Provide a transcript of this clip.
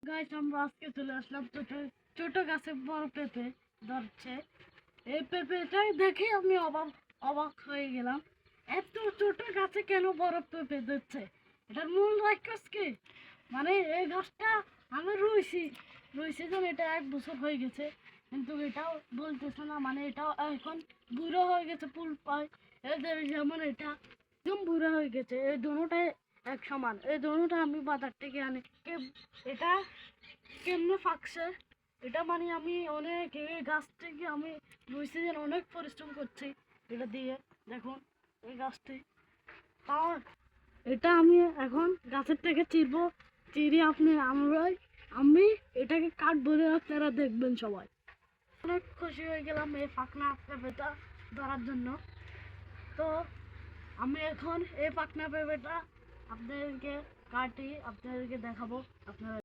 Guys আমরা আজকে চলে আসলাম ছোট ছোট গাছে বড় পেঁপে ধরছে। এই পেঁপেটাই দেখে আমি অবাক অবাক হয়ে গেলাম, এত ছোট গাছে কেন বড় পেঁপে ধরছে। এটার মূল রহস্য কি? মানে এই গাছটা আমি রুইছি রুইছি যেন এটা 1 বছর হয়ে গেছে, কিন্তু এটাও বলতেছে না, মানে এটাও এখন বুড়ো হয়ে গেছে, ফুল পায় এদের যেমন এটা একদম বুড়ো হয়ে গেছে। এই দুটোটাই এক সমান, এই দুটোটা আমি বাজার থেকে আনি। এটা কেমনে ফাঁকছে, এটা মানে আমি অনেক এই গাছ থেকে আমি দুই সিজন অনেক পরিশ্রম করছি এটা দিয়ে। দেখুন এই গাছটি, তাও এটা আমি এখন গাছের থেকে চিরবো, চিরি আমি এটাকে কাটবো, আপনারা দেখবেন সবাই। অনেক খুশি হয়ে গেলাম এই ফাঁকনা পেঁপেটা ধরার জন্য। তো আমি এখন এই পাকনা পেঁপেটা আপনাদেরকে কাটি, আপনাদেরকে দেখাবো। আপনারা